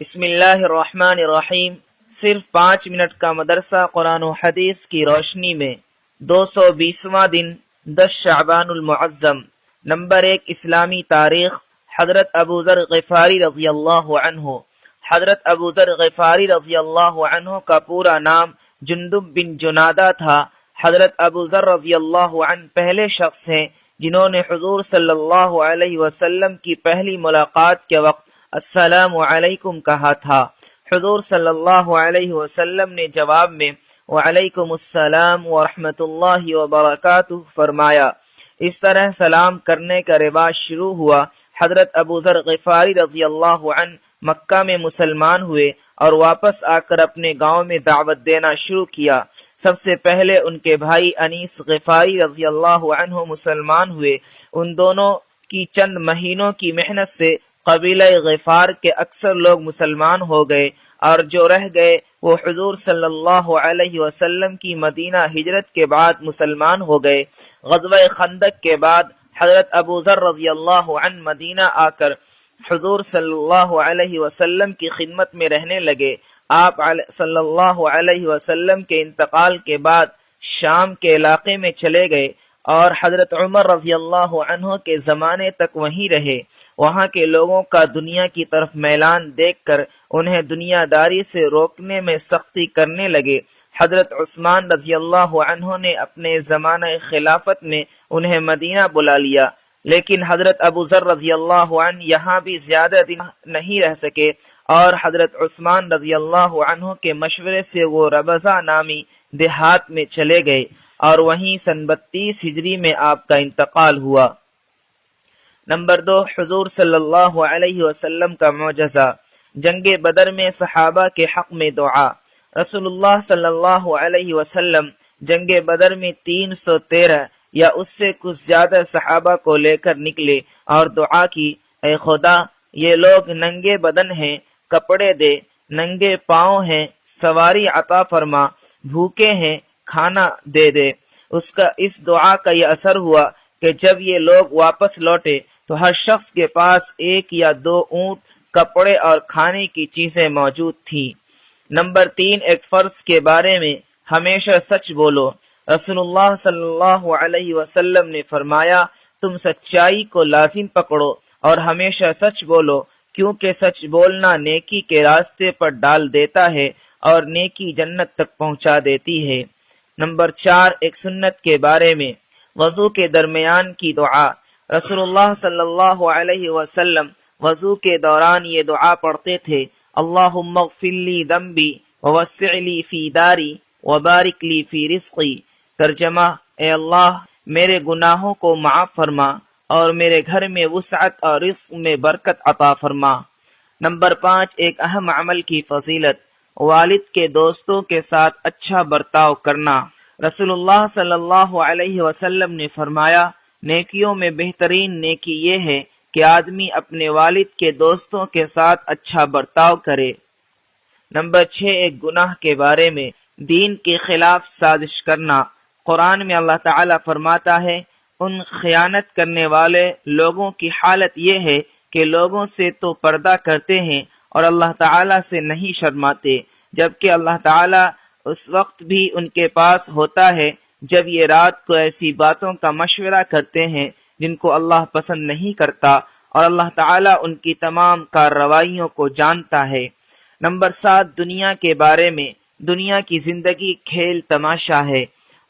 بسم اللہ الرحمن الرحیم۔ صرف 5 منٹ کا مدرسہ قرآن و حدیث کی روشنی میں 220واں دن 10 شعبان المعظم۔ نمبر 1 اسلامی تاریخ۔ حضرت ابو ذر غفاری رضی اللہ عنہ۔ حضرت ابو ذر غفاری رضی اللہ عنہ کا پورا نام جندب بن جنادہ تھا۔ حضرت ابو ذر رضی اللہ عنہ پہلے شخص ہیں جنہوں نے حضور صلی اللہ علیہ وسلم کی پہلی ملاقات کے وقت السلام علیکم کہا تھا۔ حضور صلی اللہ علیہ وسلم نے جواب میں وعلیکم السلام ورحمۃ اللہ وبرکاتہ فرمایا۔ اس طرح سلام کرنے کا رواج شروع ہوا۔ حضرت ابو ذر غفاری رضی اللہ عنہ مکہ میں مسلمان ہوئے اور واپس آ کر اپنے گاؤں میں دعوت دینا شروع کیا۔ سب سے پہلے ان کے بھائی انیس غفاری رضی اللہ عنہ مسلمان ہوئے۔ ان دونوں کی چند مہینوں کی محنت سے قبیلہ غفار کے اکثر لوگ مسلمان ہو گئے، اور جو رہ گئے وہ حضور صلی اللہ علیہ وسلم کی مدینہ ہجرت کے بعد مسلمان ہو گئے۔ غزوہ خندق کے بعد حضرت ابو ذر رضی اللہ عنہ مدینہ آ کر حضور صلی اللہ علیہ وسلم کی خدمت میں رہنے لگے۔ آپ صلی اللہ علیہ وسلم کے انتقال کے بعد شام کے علاقے میں چلے گئے اور حضرت عمر رضی اللہ عنہ کے زمانے تک وہیں رہے۔ وہاں کے لوگوں کا دنیا کی طرف میلان دیکھ کر انہیں دنیا داری سے روکنے میں سختی کرنے لگے۔ حضرت عثمان رضی اللہ عنہ نے اپنے زمانہ خلافت میں انہیں مدینہ بلا لیا، لیکن حضرت ابو ذر رضی اللہ عنہ یہاں بھی زیادہ دن نہیں رہ سکے، اور حضرت عثمان رضی اللہ عنہ کے مشورے سے وہ ربضہ نامی دیہات میں چلے گئے اور وہیں سن 32 ہجری میں آپ کا انتقال ہوا۔ نمبر 2 حضور صلی اللہ علیہ وسلم کا معجزہ۔ جنگ بدر میں صحابہ کے حق میں دعا۔ رسول اللہ صلی اللہ علیہ وسلم جنگ بدر میں 313 یا اس سے کچھ زیادہ صحابہ کو لے کر نکلے اور دعا کی، اے خدا، یہ لوگ ننگے بدن ہیں، کپڑے دے، ننگے پاؤں ہیں، سواری عطا فرما، بھوکے ہیں، کھانا دے دے۔ اس دعا کا یہ اثر ہوا کہ جب یہ لوگ واپس لوٹے تو ہر شخص کے پاس 1 یا 2 اونٹ، کپڑے اور کھانے کی چیزیں موجود تھیں۔ نمبر 3 ایک فرض کے بارے میں ہمیشہ سچ بولو۔ رسول اللہ صلی اللہ علیہ وسلم نے فرمایا، تم سچائی کو لازم پکڑو اور ہمیشہ سچ بولو، کیونکہ سچ بولنا نیکی کے راستے پر ڈال دیتا ہے اور نیکی جنت تک پہنچا دیتی ہے۔ نمبر 4 ایک سنت کے بارے میں وضو کے درمیان کی دعا۔ رسول اللہ صلی اللہ علیہ وسلم وضو کے دوران یہ دعا پڑھتے تھے، اللہم اغفر لی ذنبی ووسع لی فی داری وبارک لی فی رزقی۔ ترجمہ، اے اللہ میرے گناہوں کو معاف فرما اور میرے گھر میں وسعت اور رزق میں برکت عطا فرما۔ نمبر 5 ایک اہم عمل کی فضیلت۔ والد کے دوستوں کے ساتھ اچھا برتاؤ کرنا۔ رسول اللہ صلی اللہ علیہ وسلم نے فرمایا، نیکیوں میں بہترین نیکی یہ ہے کہ آدمی اپنے والد کے دوستوں کے ساتھ اچھا برتاؤ کرے۔ نمبر 6 ایک گناہ کے بارے میں دین کے خلاف سازش کرنا۔ قرآن میں اللہ تعالیٰ فرماتا ہے، ان خیانت کرنے والے لوگوں کی حالت یہ ہے کہ لوگوں سے تو پردہ کرتے ہیں اور اللہ تعالیٰ سے نہیں شرماتے، جبکہ اللہ تعالیٰ اس وقت بھی ان کے پاس ہوتا ہے جب یہ رات کو ایسی باتوں کا مشورہ کرتے ہیں جن کو اللہ پسند نہیں کرتا، اور اللہ تعالیٰ ان کی تمام کارروائیوں کو جانتا ہے۔ نمبر 7 دنیا کے بارے میں دنیا کی زندگی کھیل تماشا ہے۔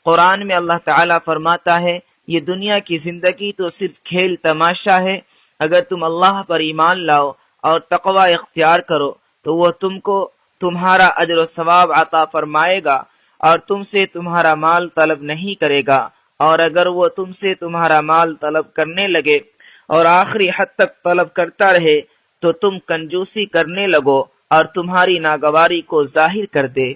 قرآن میں اللہ تعالیٰ فرماتا ہے، یہ دنیا کی زندگی تو صرف کھیل تماشا ہے، اگر تم اللہ پر ایمان لاؤ اور تقوی اختیار کرو تو وہ تم کو تمہارا اجر و ثواب عطا فرمائے گا اور تم سے تمہارا مال طلب نہیں کرے گا، اور اگر وہ تم سے تمہارا مال طلب کرنے لگے اور آخری حد تک طلب کرتا رہے تو تم کنجوسی کرنے لگو اور تمہاری ناگواری کو ظاہر کر دے۔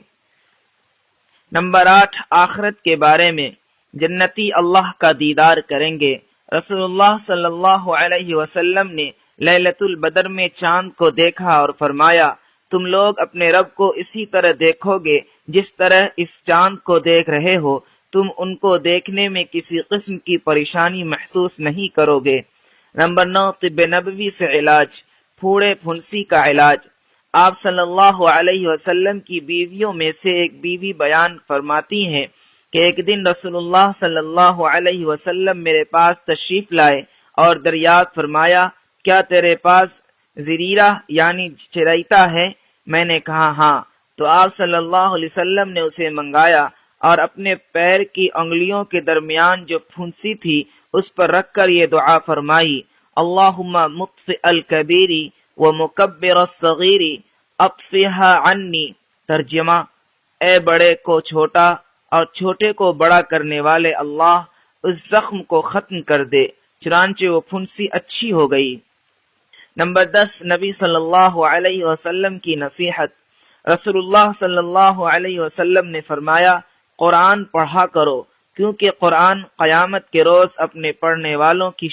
نمبر 8 آخرت کے بارے میں جنتی اللہ کا دیدار کریں گے۔ رسول اللہ صلی اللہ علیہ وسلم نے لیلۃ البدر میں چاند کو دیکھا اور فرمایا، تم لوگ اپنے رب کو اسی طرح دیکھو گے جس طرح اس چاند کو دیکھ رہے ہو، تم ان کو دیکھنے میں کسی قسم کی پریشانی محسوس نہیں کرو گے۔ نمبر 9 طب نبوی سے علاج۔ پھوڑے پھنسی کا علاج۔ آپ صلی اللہ علیہ وسلم کی بیویوں میں سے ایک بیوی بیان فرماتی ہیں کہ ایک دن رسول اللہ صلی اللہ علیہ وسلم میرے پاس تشریف لائے اور دریافت فرمایا، کیا تیرے پاس زریرہ یعنی چریتا ہے؟ میں نے کہا ہاں۔ تو آپ صلی اللہ علیہ وسلم نے اسے منگایا اور اپنے پیر کی انگلیوں کے درمیان جو پھنسی تھی اس پر رکھ کر یہ دعا فرمائی، اللہم مطفئ الکبیری و مکبر الصغیری اطفئها عنی۔ ترجمہ، اے بڑے کو چھوٹا اور چھوٹے کو بڑا کرنے والے اللہ، اس زخم کو ختم کر دے۔ چنانچہ وہ پھنسی اچھی ہو گئی۔ نمبر 10، نبی صلی اللہ علیہ وسلم کی نصیحت۔ رسول اللہ صلی اللہ علیہ وسلم نے فرمایا، قرآن پڑھا کرو، کیونکہ قرآن قیامت کے روز اپنے پڑھنے والوں کی